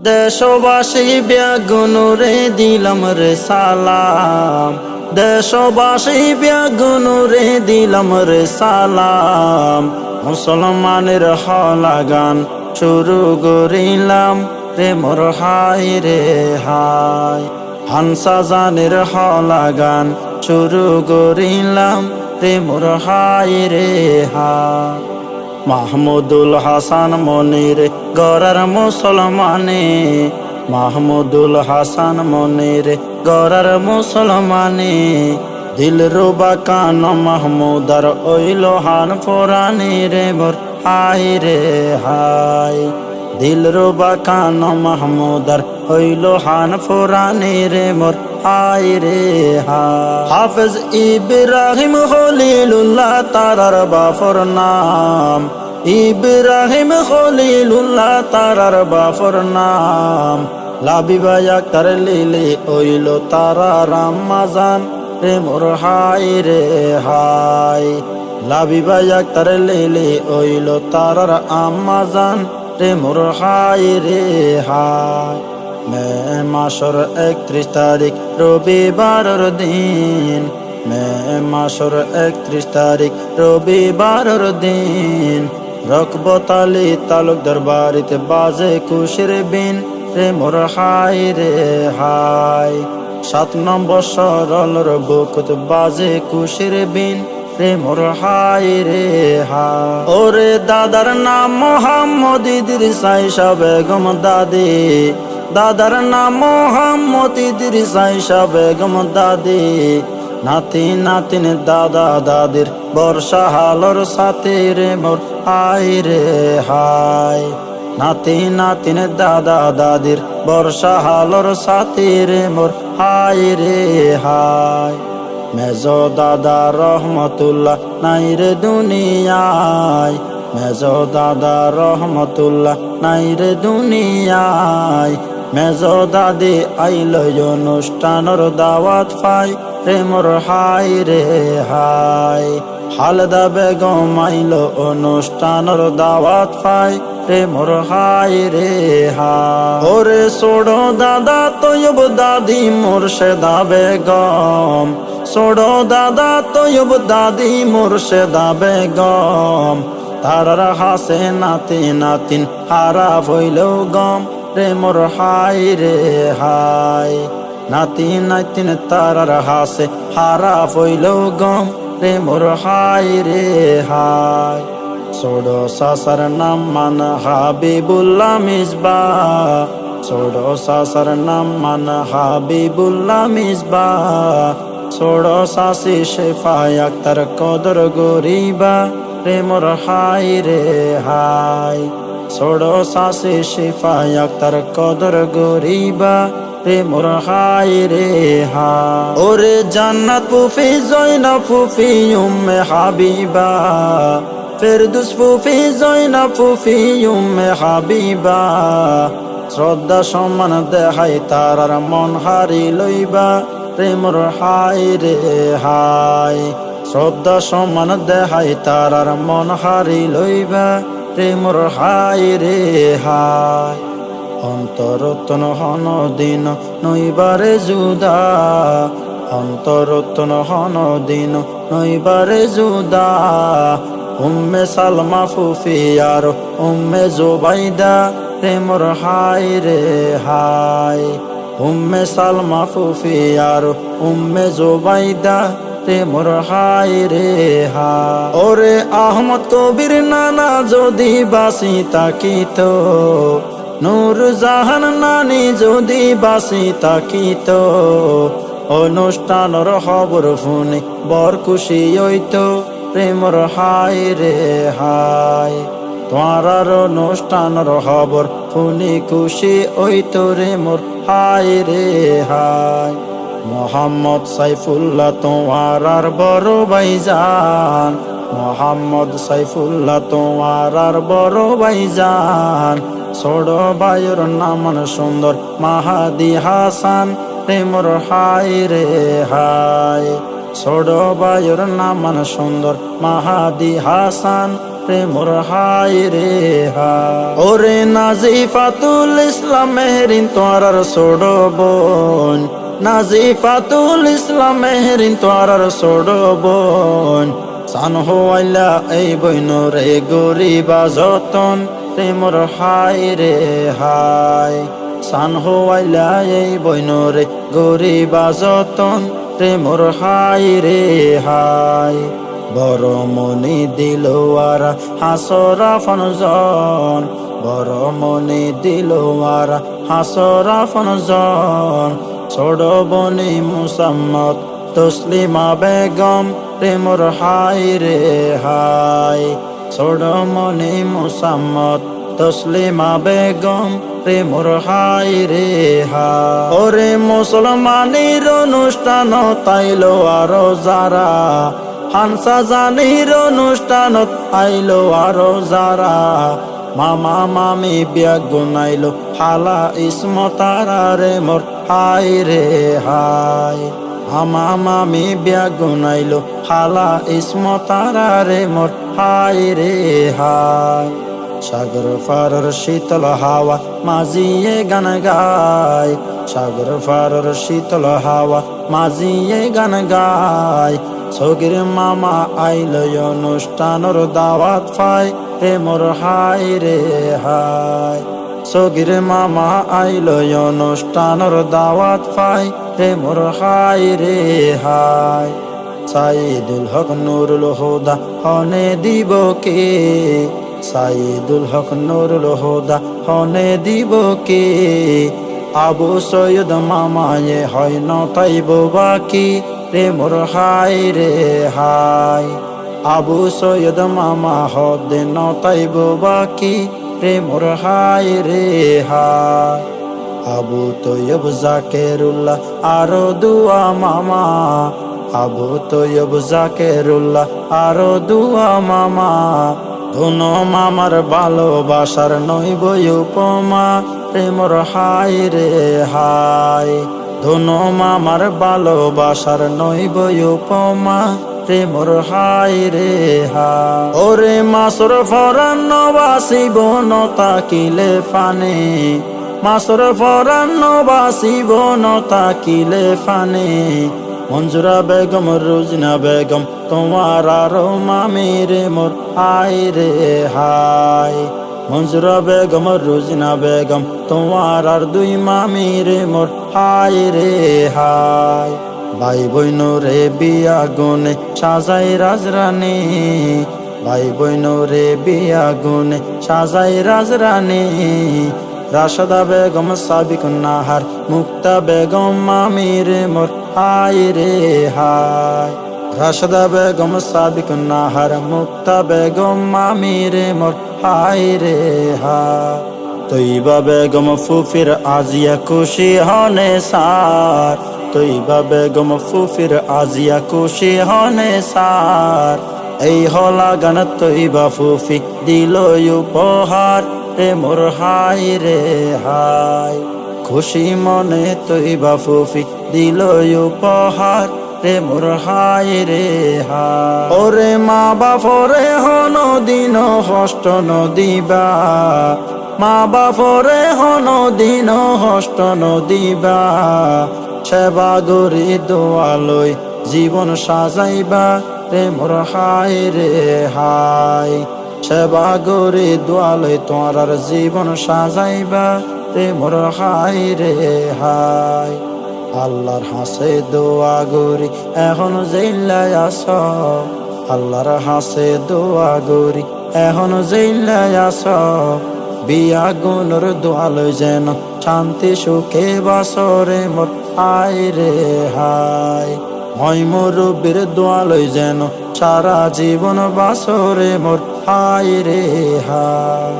দেশবাসী ব্যাগুনুরে দিলাম রে সালাম, দেশবাসী ব্যাগুনুরে দিলাম রে সালাম। মুসলমানের হলা গান শুরু করিলাম রে মোর হাই রে হাই। হানসা জানের হলা গান শুরু করিলাম রে মোর হাই রে হাই। মাহমুদুল হাসান মনির গরার মুসলমানে, মাহমুদুল হাসান মনির গরার মুসলমানে। দিল রুবা কান মাহমুদার ওইল হান ফোরানি রে মোর হাই রে হাই। দিল রুবা কান মাহমুদার ওইল হান ফোরানি রে মোর হাই রে হাই। হাফেজ ইব্রাহিম খলিলুল্লাহ তারার বাফর নাম, ইব্রাহিম খলিলুল্লাহ তারার বাফর নাম। লাবিবা আক্তার লিলি ওইল তারা রাম্মাজান রে মোর হাই রে হাই। লাবিবা আক্তার লিলি ওইল তারার আম্মাজান রে মোর হাই রে হাই। মে মাসর 31 তারিখ রবিবারের দিন, মে মাসর 31 তারিখ রবিবারের দিন। রকবতালি তালুকদার বাড়িতে বাজে খুশির বিন রে মোর হাই রে হাই। 7 নম্বর সরলর বুকুত বাজে খুশির বিন রে মোর হাই রে হাই। ওরে দাদার নাম মোহাম্মদ ইদ্রিস আয়েশা বেগম দাদি, দাদার নাম মোহাম্মদ ইদ্রিস আয়েশা বেগম দাদি। নাতি নাতিন দাদা দাদির বর্ষা হালর সাথে রে মোর হাই রে হাই। নাতি নাতিন দাদা দাদির বর্ষা হালর সাথে রে মোর হাই রে হাই। মেজো দাদা রহমতুল্লাহ নাই রে দুনিয়ায়, মেজো দাদা রহমতুল্লাহ নাই রে দুনিয়ায়। মেজো দাদি আইল অনুষ্ঠানের দাওয়াত পাই রে মোর হাই রে হাই। হালদা বেগম আইল অনুষ্ঠানের দাওয়াত পাই রে মোর হাই রে হাই। ওরে ছোড়ো দাদা তৈব দাদি মুর্শেদা বেগম, ছোড়ো দাদা তৈব দাদি মুর্শেদা বেগম। তারার হাসে নাতি নাতিন হারা হইলেও গম রে মোর হাই রে হাই। নাতি নাতিন তারার হাসে হারা হইলেও গম রে মোর হাই রে হাই। ছোড়ো সাসার নাম মান হাবিবুল্লাহ মিসবা, ছোড়ো সাসার নাম মান হাবিবুল্লাহ মিসবা। ছোড়ো সাসি শেফা আক্তার কদর গরিবা রে মোর হাই রে হাই। ছোড়ো সাসি শেফা আক্তার কদর গরিবা রে মোর হাই রে হাই। ওরে জান্নাত ফুফি জয়নাব ফুফি উম্মে হাবিবা, ফেরদৌস ফুফি জয়নাব ফুফি উম্মে হাবিবা। শ্রদ্ধা সম্মান দেখাই তারার মন হারি লইবা রে মোর হাই রে হাই। শ্রদ্ধা সম্মান দেখাই তারার মন হারি লইবা রে মোর হাই রে হাই। অন্তরতন হন দিন নইবারে জুদা, অন্তরতন হন দিন নইবারে জুদা। উম্মে সালমা ফুফি আর উম্মে জুবাইদা রে মোর হাই রে হাই। উম্মে সালমা ফুফি আর উম্মে জুবাইদা রে মোর হাই রে হাই। ওরে আহমদ কবির নানা যদি বাসি তাকিত, নূর জাহান নানি যদি বাসি তাকিত। অনুষ্ঠানের খবর শুনি বর খুশি হইত রে মোর হাই রে হাই। তোমার অনুষ্ঠানের খবর শুনি খুশি হইত রে মোর হাই রে হাই। মোহাম্মদ সাইফুল্লাহ তোমার আর বড় ভাইজান, মোহাম্মদ সাইফুল্লাহ তোমার আর বড় ভাইজান। ছোড়ো ভাইয়ের নামান সুন্দর মাহাদি হাসান রে মোর হাই রে হাই। ছোড়ো ভাইয়ের নামান সুন্দর মাহাদি হাসান রে মোর হায় রে হায়। ওরে নাজিফাতুল ইসলাম মেহেরিন তোয়ারার ছোড় বোন, নাজিফাতুল ইসলাম মেহেরিন তোয়ারার ছোড় বোন। সান হইলা এই বইন রে গরিবা যতন, রে মোর হায় রে হায়। সান হইলা এই বইন রে গরিবা যতন, রে মোর হায় রে হায়। বড় মনি দিলওয়ারা হাসরা ফনজন, বড় মনি দিলওয়ারা হাসরা ফনজন। ছোড় বনি মুসাম্মদ তসলিমা বেগম, রে মোর হায় রে হায়। ছোড় মনি মুসাম্মদ তসলিমা বেগম, রে মোর হায় রে হায়। ওরে মুসলমানের অনুষ্ঠান তাইলো আরো যারা, হানসা জানির অনুষ্ঠানত আইলো আরো যারা। মামা মামি বিয়া গুনাইলো হালা ইসমতারা, রে মোর হায় রে হায়। মামা মামি বিয়া গুনাইলো হালা ইসমতারা, রে মোর হায় রে হায়। সাগর ফারর শীতল হাওয়া মাঝিয়ে গান গায়, সাগর ফারর শীতল হাওয়া মাঝিয়ে গান গায়। সগির মামা আইল অনুষ্ঠানর দাওয়াত পায়, রে মোর হায় রে হায়। সগির মামা আইল অনুষ্ঠানর দাওয়াত পায়, রে মোর হায় রে হায়। সাইদুল হক নুরুল হুদা হনে দিব কে, সাইদুল হক নুরুল হুদা হনে দিব কে। আবু সৈয়দ মামায়ে হয় ন তাইব বাকি, রে মোর হায় রে হায়। আবু সৈয়দ মামা হদে ন তাইব বাকি, রে মোর হায় রে হায়। আবু তৈয়ব জাকেরুল্লাহ আরো দুয়া মামা, আবু তৈয়ব জাকেরুল্লাহ আরো দুয়া মামা। ধুনো মামার ভালোবাসার নইব উপমা, রে মোর হায় রে হায়। ধুনো মামার ভালোবাসার নইব উপমা, রে মোর হায় রে হায়। ওরে মাসর ফরান নবাসিব নতাকিলে ফানে, মাসর ফরান নবাসিব নতাকিলে ফানে। মঞ্জুরা বেগম রুজিনা বেগম তোমার আরো মামি, রে মোর হায় রে হায়। মঞ্জুরা বেগম রুজিনা বেগম তোমার আর দুই মামি, রে মোর হায় রে হায়। ভাই বইন রে বিয়া গুনে সাজাই রাজরানী, ভাই বইন রে বিয়া গুনে সাজাই রাজরানী। রাশেদা বেগম সাবিক নাহার মুক্তা বেগম মামি, রে মোর হায় রে হায়। রাশেদা বেগম সাবিক নাহার মুক্তা বেগম মামি, রে মোর হায় রে হায়। তৈবা বেগম ফুফির আজিয়া খুশি হনে সার, তৈবা বেগম ফুফির আজিয়া খুশি হনে সার। এই হলা গান তৈবা ফুফি দিল উপহার, রে মোর হায় রে হায়। খুশি মনে তৈবা ফুফি দিল উপহার, রে মোর হায় রে হায়। ওরে মা বাপরে হন দিন হষ্ট নদিবা, মা বাপরে হন দিন হষ্ট নদিবা। সেবা গরি দোয়ালই জীবন সাজাইবা, রে মোর হায় রে হায়। সেবা গরি দোয়ালই তোমার জীবন সাজাইবা, রে মোর হায় রে হায়। আল্লাহর হাসে দোয়া গরি এখন জেল্লাই আস, আল্লাহর হাসে দোয়া গরি এখন জেল্লাই আস। বিয়া গুণর দোয়ালই যেন শান্তি সুখে বাসরে মোর হায় রে হায়। মই মুরব্বির দোয়ালই যেন সারা জীবন বাসরে মোর হায় রে হায়।